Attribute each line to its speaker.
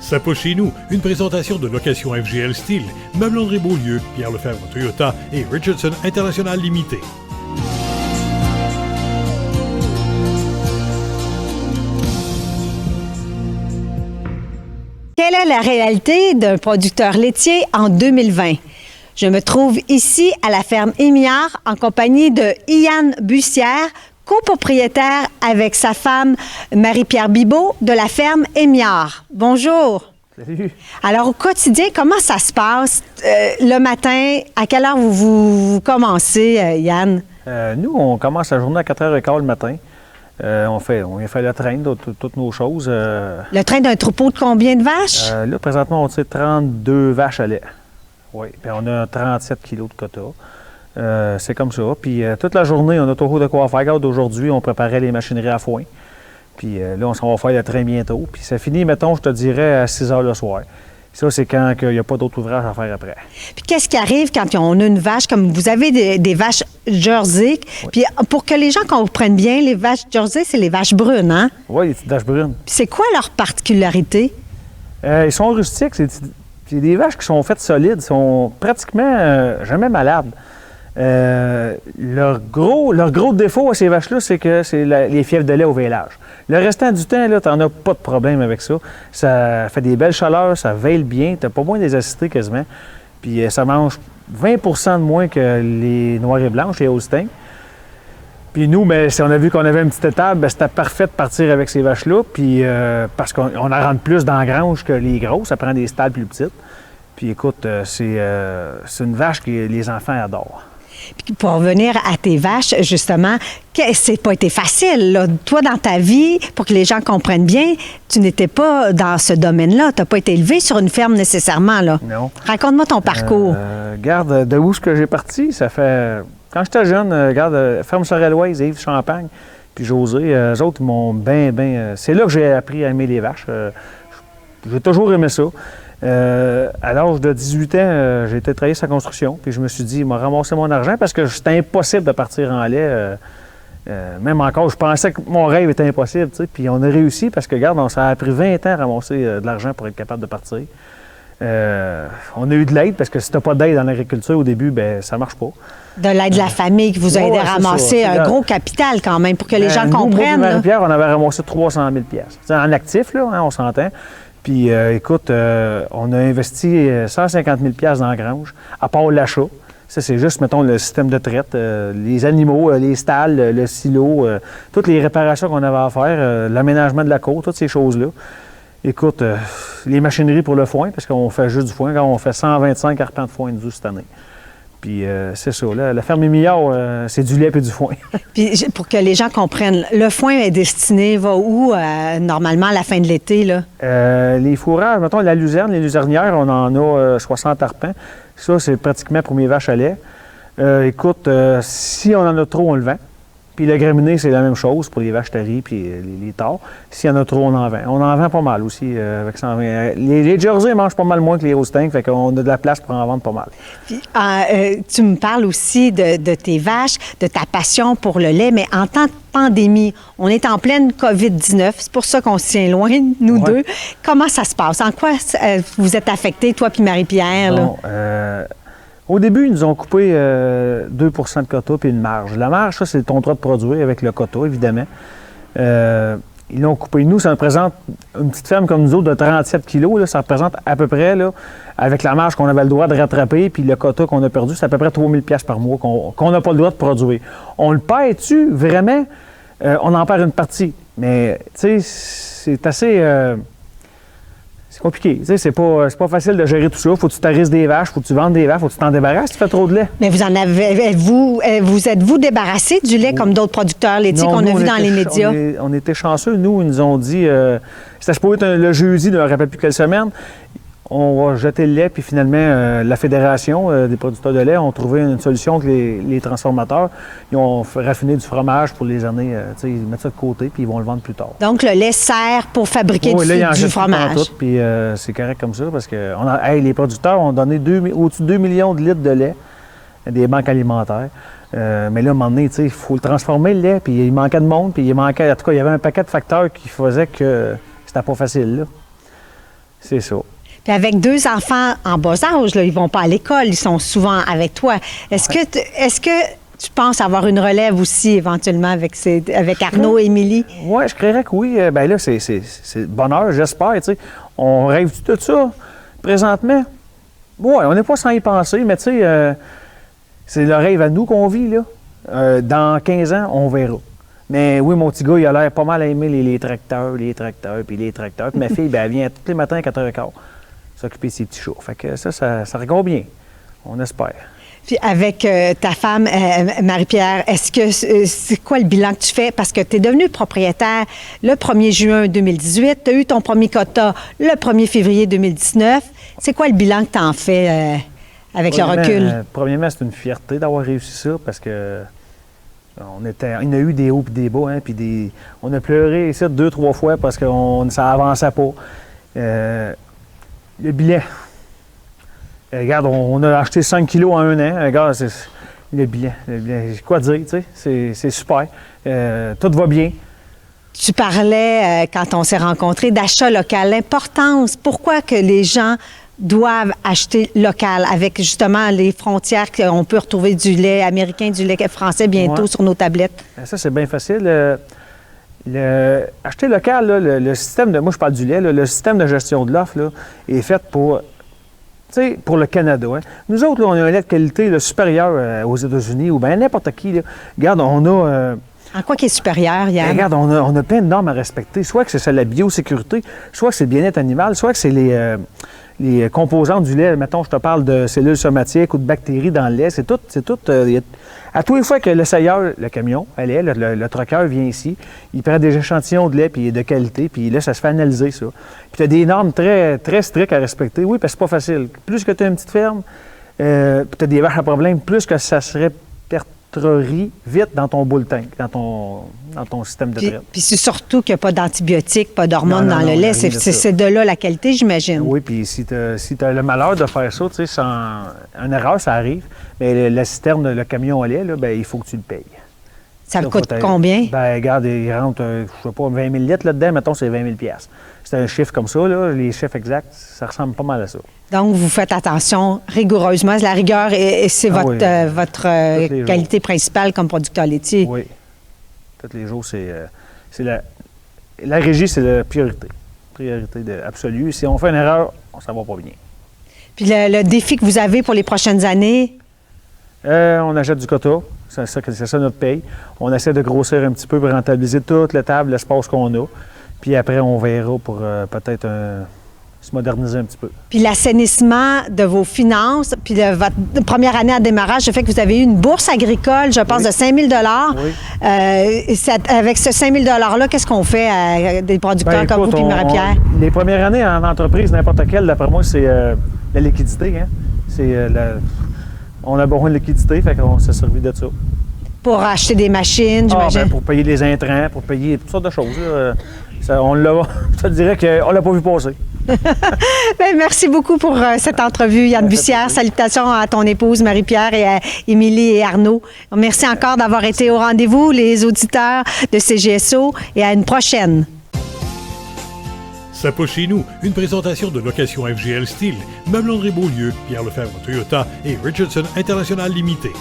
Speaker 1: Ça pousse chez nous, une présentation de location FGL Style, Meubles André Beaulieu, Pierre Lefebvre Toyota et Richardson International Limité.
Speaker 2: Quelle est la réalité d'un producteur laitier en 2020? Je me trouve ici à la ferme Émiard en compagnie de Ian Bussière, copropriétaire avec sa femme Marie-Pierre Bibeau de la ferme Émiard. Bonjour.
Speaker 3: Salut.
Speaker 2: Alors, au quotidien, comment ça se passe le matin? À quelle heure vous commencez, Yann?
Speaker 3: Nous, on commence la journée à 4h15 le matin. On vient faire le train de toutes nos choses.
Speaker 2: Le train d'un troupeau de combien de vaches?
Speaker 3: Là, présentement, on tire 32 vaches à lait. Oui, puis on a 37 kilos de quota. C'est comme ça. Puis toute la journée, on a toujours de quoi faire. Regarde, aujourd'hui, on préparait les machineries à foin. Puis là, on s'en va faire le train bientôt. Puis ça finit, mettons, je te dirais, à 6 h le soir. Ça, c'est quand il n'y a pas d'autres ouvrages à faire après.
Speaker 2: Puis qu'est-ce qui arrive quand on a une vache, comme vous avez des vaches Jersey? Oui. Puis pour que les gens comprennent bien, les vaches Jersey, c'est les vaches brunes, hein?
Speaker 3: Oui, les petites vaches brunes.
Speaker 2: Puis c'est quoi leur particularité?
Speaker 3: Ils sont rustiques. C'est des vaches qui sont faites solides, sont pratiquement jamais malades. Leur gros défaut à ces vaches-là, c'est que c'est les fièvres de lait au vêlage. Le restant du temps, tu n'en as pas de problème avec ça. Ça fait des belles chaleurs, ça veille bien, tu n'as pas moins des acidités quasiment. Puis ça mange 20 de moins que les noirs et blanches, les Holsteins. Puis nous, bien, si on a vu qu'on avait une petite étable, bien, c'était parfait de partir avec ces vaches-là. Puis parce qu'on en rentre plus dans la grange que les grosses, ça prend des stalles plus petites. Puis écoute, c'est une vache que les enfants adorent.
Speaker 2: Puis pour revenir à tes vaches, justement, c'est pas été facile, là. Toi, dans ta vie, pour que les gens comprennent bien, tu n'étais pas dans ce domaine-là. Tu n'as pas été élevé sur une ferme nécessairement, là.
Speaker 3: Non.
Speaker 2: Raconte-moi ton parcours.
Speaker 3: Regarde, de où est-ce que j'ai parti, ça fait... Quand j'étais jeune, regarde, ferme Sorelloise, Yves Champagne, puis José, eux autres m'ont bien... c'est là que j'ai appris à aimer les vaches. J'ai toujours aimé ça. À l'âge de 18 ans, j'ai été travailler sa construction, puis je me suis dit, il m'a ramassé mon argent parce que c'était impossible de partir en lait. Même encore, je pensais que mon rêve était impossible, tu sais, puis on a réussi parce que, regarde, ça a pris 20 ans à ramasser de l'argent pour être capable de partir. On a eu de l'aide parce que si tu n'as pas d'aide dans l'agriculture au début, bien, ça marche pas.
Speaker 2: De l'aide de la famille qui vous a aidé à ramasser un gros capital quand même pour que les gens comprennent.
Speaker 3: Nous, Marie-Pierre, on avait ramassé 300 000 $. En actif, là, hein, on s'entend. Puis, écoute, on a investi 150 000 $ dans la grange, à part l'achat. Ça, c'est juste, mettons, le système de traite, les animaux, les stalles, le silo, toutes les réparations qu'on avait à faire, l'aménagement de la cour, toutes ces choses-là. Écoute, les machineries pour le foin, parce qu'on fait juste du foin, quand on fait 125 arpents de foin cette année. Puis c'est ça, là, la ferme Émiard, c'est du lait et du foin.
Speaker 2: Puis pour que les gens comprennent, le foin est destiné, va où normalement à la fin de l'été, là?
Speaker 3: Les fourrages, mettons la luzerne, les luzernières, on en a 60 arpents. Ça, c'est pratiquement pour mes vaches à lait. Écoute, si on en a trop, on le vend. Puis le graminé, c'est la même chose pour les vaches taries puis les tares. S'il y en a trop, on en vend. On en vend pas mal aussi avec 120. Les Jersey mangent pas mal moins que les Holsteins, fait qu'on a de la place pour en vendre pas mal.
Speaker 2: Puis, tu me parles aussi de tes vaches, de ta passion pour le lait, mais en temps de pandémie, on est en pleine COVID-19, c'est pour ça qu'on se tient loin, nous deux. Comment ça se passe? En quoi vous êtes affectés, toi puis Marie-Pierre?
Speaker 3: Bon, au début, ils nous ont coupé 2 de quota puis une marge. La marge, ça, c'est ton droit de produire avec le quota, évidemment. Ils l'ont coupé. Nous, ça représente une petite ferme comme nous autres de 37 kilos. Là, ça représente à peu près, là, avec la marge qu'on avait le droit de rattraper puis le quota qu'on a perdu, c'est à peu près 3 000 $ par mois qu'on n'a pas le droit de produire. On le perd-tu vraiment? On en perd une partie. Mais, tu sais, c'est assez... c'est compliqué. C'est pas facile de gérer tout ça. Faut que tu tarisses des vaches, faut que tu vendes des vaches, faut que tu t'en débarrasses. Tu fais trop de lait.
Speaker 2: Mais vous en avez. Vous êtes-vous débarrassé du lait comme d'autres producteurs laitiers qu'on a vu dans les médias?
Speaker 3: On était chanceux. Nous, ils nous ont dit. C'était supposé être le jeudi, je ne me rappelle plus quelle semaine. On va jeter le lait, puis finalement, la Fédération des producteurs de lait ont trouvé une solution que les transformateurs, ils ont raffiné du fromage pour les années, ils mettent ça de côté, puis ils vont le vendre plus tard.
Speaker 2: Donc, le lait sert pour fabriquer du fromage.
Speaker 3: Tout, puis c'est correct comme ça, parce que les producteurs ont donné au-dessus de 2 millions de litres de lait à des banques alimentaires. Mais là, à un moment donné, il faut le transformer, le lait, puis il manquait de monde, puis en tout cas, il y avait un paquet de facteurs qui faisaient que c'était pas facile, là. C'est ça.
Speaker 2: Puis avec 2 enfants en bas âge, là, ils vont pas à l'école, ils sont souvent avec toi. Est-ce que tu penses avoir une relève aussi éventuellement avec Arnaud et Émilie?
Speaker 3: Oui, je créerais que oui. Bien là, c'est bonheur, j'espère. Tu sais. On rêve de tout ça présentement. Oui, on n'est pas sans y penser, mais tu sais, c'est le rêve à nous qu'on vit, là. Dans 15 ans, on verra. Mais oui, mon petit gars, il a l'air pas mal à aimer les tracteurs. Puis ma fille, bien, elle vient tous les matins à 4h15 s'occuper de ses petits chats. Fait que ça regarde bien. On espère.
Speaker 2: Puis avec ta femme, Marie-Pierre, est-ce que c'est quoi le bilan que tu fais? Parce que tu es devenu propriétaire le 1er juin 2018, tu as eu ton premier quota le 1er février 2019. C'est quoi le bilan que tu en fais avec le recul?
Speaker 3: Premièrement, c'est une fierté d'avoir réussi ça parce que il y a eu des hauts et des bas, hein, puis on a pleuré ici 2-3 fois parce que ça avançait pas. Le bilan. Regarde, on a acheté 5 kilos en 1 an. Regarde, c'est le bilan. Quoi dire, tu sais? C'est super. Tout va bien.
Speaker 2: Tu parlais, quand on s'est rencontrés, d'achat local. L'importance, pourquoi que les gens doivent acheter local avec justement les frontières qu'on peut retrouver du lait américain, du lait français bientôt sur nos tablettes?
Speaker 3: Ça, c'est bien facile. Acheter local, là, le système de... Moi, je parle du lait. Là, le système de gestion de l'offre là, est fait pour le Canada. Hein. Nous autres, là, on a un lait de qualité là, supérieur aux États-Unis ou bien n'importe qui. Là. Regarde, on a...
Speaker 2: En quoi qui est supérieur, Yann?
Speaker 3: Regarde, on a plein de normes à respecter. Soit que c'est la biosécurité, soit que c'est le bien-être animal, soit que c'est les composantes du lait. Mettons, je te parle de cellules somatiques ou de bactéries dans le lait. C'est tout. À tous les fois que l'essayeur, le camion, le trucker vient ici, il prend des échantillons de lait puis de qualité, puis là, ça se fait analyser, ça. Puis tu as des normes très, très strictes à respecter. Oui, parce que c'est pas facile. Plus que tu as une petite ferme, puis tu as des vaches à problème, plus que ça serait vite dans ton bull tank, dans ton système de traite.
Speaker 2: Puis c'est surtout qu'il n'y a pas d'antibiotiques, pas d'hormones dans le lait. C'est de là la qualité, j'imagine.
Speaker 3: Oui, puis si tu as le malheur de faire ça, tu sais, une erreur, ça arrive, mais la citerne, le camion à lait, là, bien, il faut que tu le payes.
Speaker 2: Ça me coûte combien?
Speaker 3: Bien, regarde, il rentre, je sais pas, 20 000 litres là-dedans, mettons, c'est 20 000 $. C'est un chiffre comme ça, là, les chiffres exacts, ça ressemble pas mal à ça.
Speaker 2: Donc, vous faites attention rigoureusement. La rigueur, c'est votre qualité principale comme producteur laitier.
Speaker 3: Oui. Tous les jours, c'est la régie, c'est la priorité. Priorité absolue. Si on fait une erreur, ça va pas bien.
Speaker 2: Puis le défi que vous avez pour les prochaines années?
Speaker 3: On achète du quota. C'est ça notre paye. On essaie de grossir un petit peu pour rentabiliser toute la table, l'espace qu'on a. Puis après, on verra pour peut-être se moderniser un petit peu. Puis
Speaker 2: l'assainissement de vos finances, puis de votre première année à démarrage, le fait que vous avez eu une bourse agricole, je pense, de 5 000 $. Oui. Avec ce 5 000 $-là, qu'est-ce qu'on fait à des producteurs comme vous puis Marie-Pierre?
Speaker 3: Les premières années en entreprise, n'importe quelle, d'après moi, c'est la liquidité. Hein? On a besoin de liquidité, fait qu'on s'est servi de ça.
Speaker 2: Pour acheter des machines, j'imagine?
Speaker 3: Pour payer les intrants, pour payer toutes sortes de choses. Je te dirais qu'on ne l'a pas vu passer.
Speaker 2: Bien, merci beaucoup pour cette entrevue, Yann Bussière. Salutations à ton épouse Marie-Pierre et à Émilie et Arnaud. Merci encore d'avoir été au rendez-vous, les auditeurs de CGSO, et à une prochaine.
Speaker 1: Ça pousse chez nous, une présentation de location FGL Style, Meubles André Beaulieu, Pierre Lefebvre Toyota et Richardson International Limité.